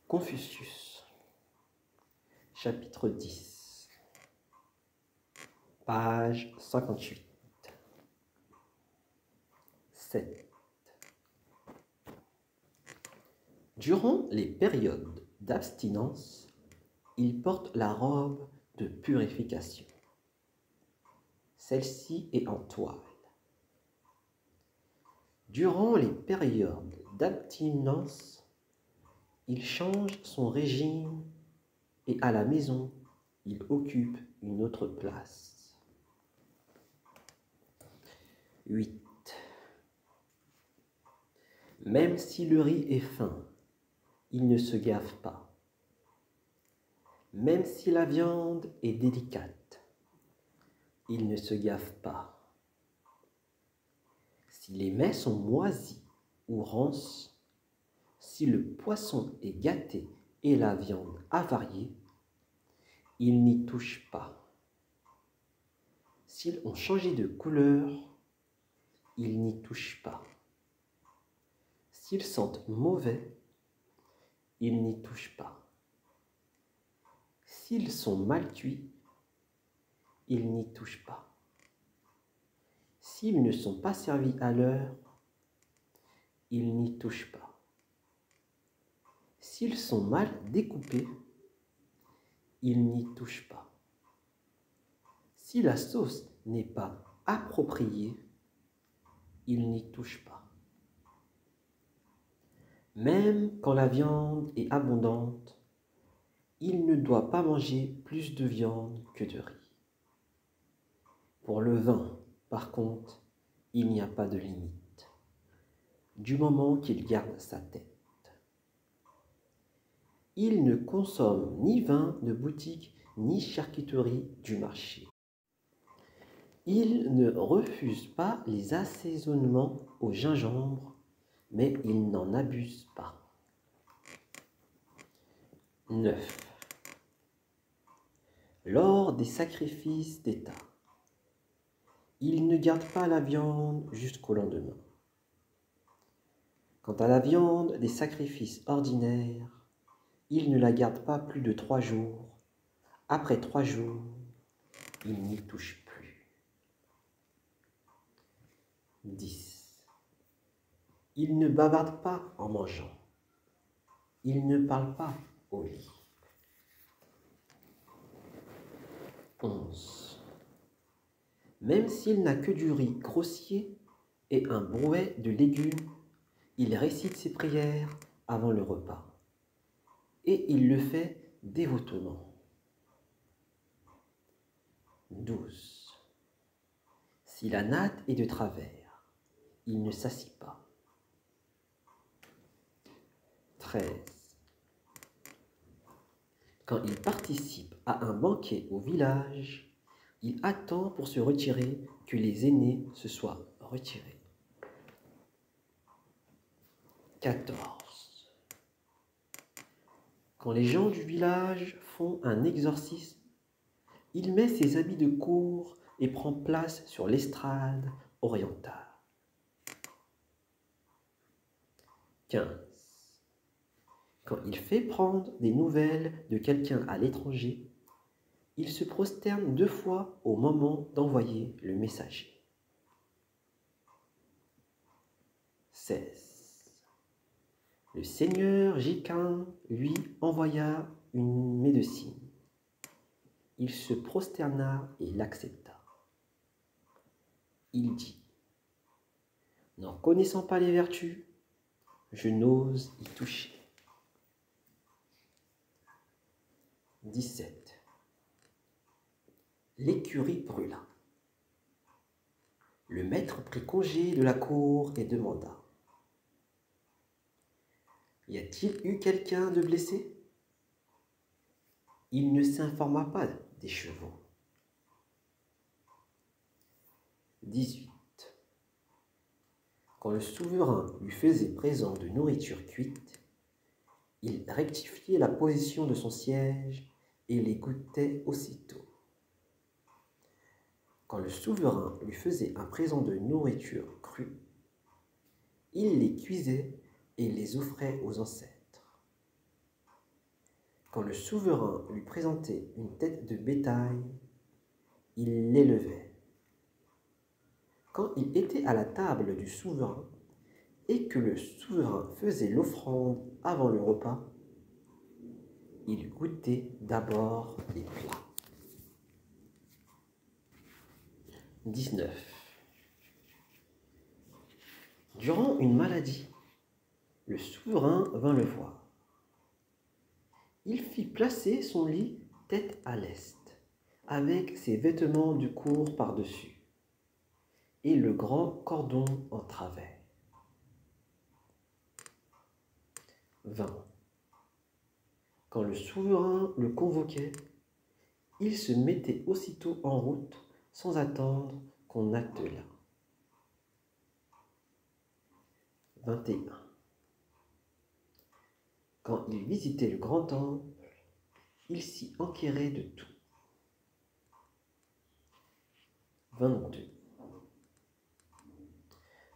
Confucius, chapitre 10, page 58. 7. Durant les périodes d'abstinence, il porte la robe de purification. Celle-ci est en toile. Durant les périodes d'abstinence, il change son régime et à la maison, il occupe une autre place. 8. Même si le riz est fin, il ne se gave pas. Même si la viande est délicate, il ne se gave pas. Si les mets sont moisis ou rances, si le poisson est gâté et la viande avariée, il n'y touche pas. S'ils ont changé de couleur, il n'y touche pas. S'ils sentent mauvais, il n'y touche pas. S'ils sont mal cuits, il n'y touche pas. S'ils ne sont pas servis à l'heure, il n'y touche pas. S'ils sont mal découpés, il n'y touche pas. Si la sauce n'est pas appropriée, il n'y touche pas. Même quand la viande est abondante, il ne doit pas manger plus de viande que de riz. Pour le vin, par contre, il n'y a pas de limite, du moment qu'il garde sa tête. Il ne consomme ni vin de boutique, ni charcuterie du marché. Il ne refuse pas les assaisonnements au gingembre, mais il n'en abuse pas. 9. Lors des sacrifices d'État, il ne garde pas la viande jusqu'au lendemain. Quant à la viande des sacrifices ordinaires, il ne la garde pas plus de 3 jours. Après 3 jours, il n'y touche plus. 10. Il ne bavarde pas en mangeant. Il ne parle pas au lit. 11. Même s'il n'a que du riz grossier et un brouet de légumes, il récite ses prières avant le repas. Et il le fait dévotement. 12. Si la natte est de travers, il ne s'assit pas. 13. Quand il participe à un banquet au village, il attend pour se retirer que les aînés se soient retirés. 14. Quand les gens du village font un exorcisme, il met ses habits de cour et prend place sur l'estrade orientale. 15. Quand il fait prendre des nouvelles de quelqu'un à l'étranger, il se prosterne 2 fois au moment d'envoyer le messager. 16. Le seigneur Jiquin lui envoya une médecine. Il se prosterna et l'accepta. Il dit: n'en connaissant pas les vertus, je n'ose y toucher. 17. L'écurie brûla. Le maître prit congé de la cour et demanda: y a-t-il eu quelqu'un de blessé? Il ne s'informa pas des chevaux. 18. Quand le souverain lui faisait présent de nourriture cuite, il rectifiait la position de son siège et les goûtait aussitôt. Quand le souverain lui faisait un présent de nourriture crue, il les cuisait et les offrait aux ancêtres. Quand le souverain lui présentait une tête de bétail, il l'élevait. Quand il était à la table du souverain et que le souverain faisait l'offrande avant le repas, il goûtait d'abord les plats. 19. Durant une maladie, le souverain vint le voir. Il fit placer son lit tête à l'est, avec ses vêtements de cour par-dessus, et le grand cordon en travers. 20. Quand le souverain le convoquait, il se mettait aussitôt en route sans attendre qu'on attelât. 21. Quand il visitait le grand temple, il s'y enquérait de tout. 22.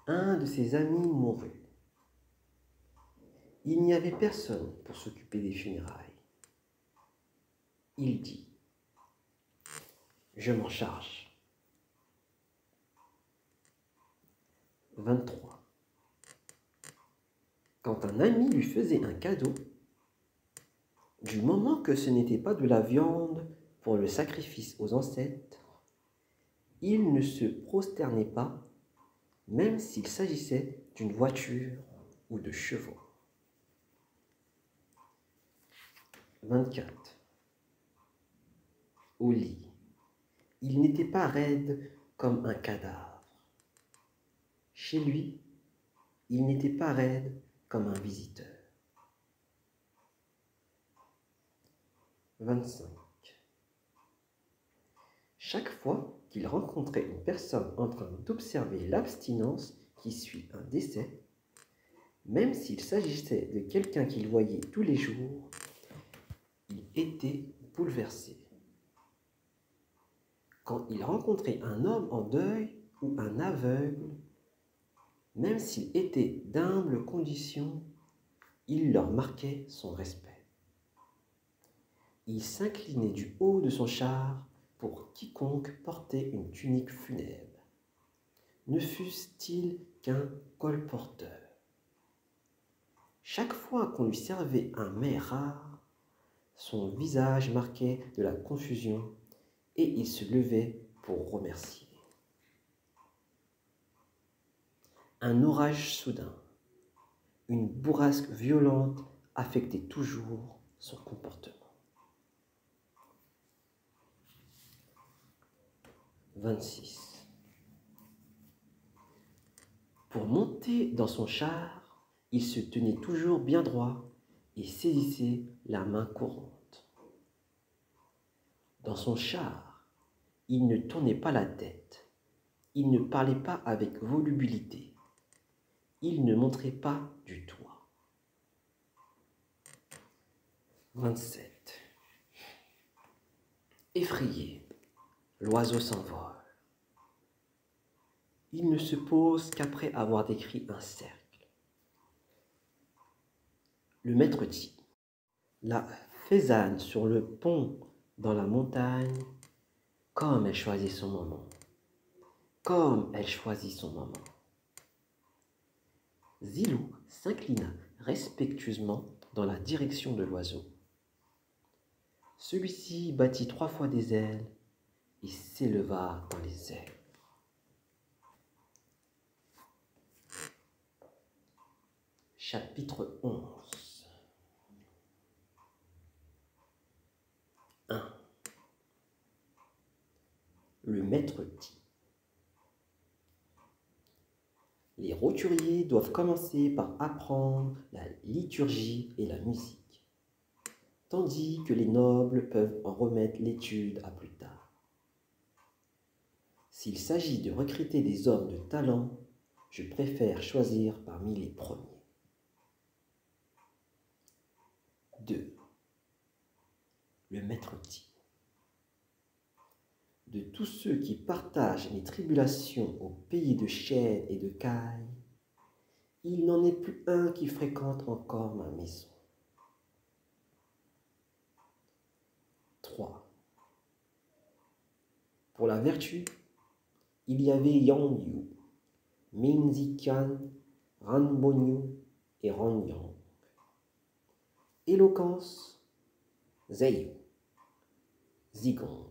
Un de ses amis mourut. Il n'y avait personne pour s'occuper des funérailles. Il dit : « Je m'en charge. » 23. Quand un ami lui faisait un cadeau, du moment que ce n'était pas de la viande pour le sacrifice aux ancêtres, il ne se prosternait pas, même s'il s'agissait d'une voiture ou de chevaux. 24. Au lit, il n'était pas raide comme un cadavre. Chez lui, il n'était pas raide comme un visiteur. 25. Chaque fois qu'il rencontrait une personne en train d'observer l'abstinence qui suit un décès, même s'il s'agissait de quelqu'un qu'il voyait tous les jours, il était bouleversé. Quand il rencontrait un homme en deuil ou un aveugle, même s'il était d'humble condition, il leur marquait son respect. Il s'inclinait du haut de son char pour quiconque portait une tunique funèbre, ne fût-il qu'un colporteur. Chaque fois qu'on lui servait un mets rare, son visage marquait de la confusion et il se levait pour remercier. Un orage soudain, une bourrasque violente affectait toujours son comportement. 26. Pour monter dans son char, il se tenait toujours bien droit et saisissait la main courante. Dans son char, il ne tournait pas la tête, il ne parlait pas avec volubilité, il ne montrait pas du doigt. 27. Effrayé, l'oiseau s'envole. Il ne se pose qu'après avoir décrit un cercle. Le maître dit : la faisane sur le pont dans la montagne, comme elle choisit son moment. Comme elle choisit son moment. Zilou s'inclina respectueusement dans la direction de l'oiseau. Celui-ci battit 3 fois des ailes et s'éleva dans les airs. Chapitre 11. 1. Le maître dit : les roturiers doivent commencer par apprendre la liturgie et la musique, tandis que les nobles peuvent en remettre l'étude à plus tard. S'il s'agit de recruter des hommes de talent, je préfère choisir parmi les premiers. 2. Le maître dit : de tous ceux qui partagent mes tribulations au pays de chêne et de caille, il n'en est plus un qui fréquente encore ma maison. 3. Pour la vertu, il y avait Yang Yu, Ming Ziqian, Ran Bonyu et Ran Yang. Éloquence, Zhei, Zigong.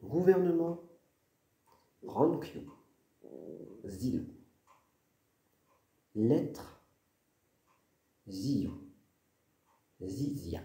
Gouvernement, Rankyu, Zilu. Lettre, Ziyu, Zizia.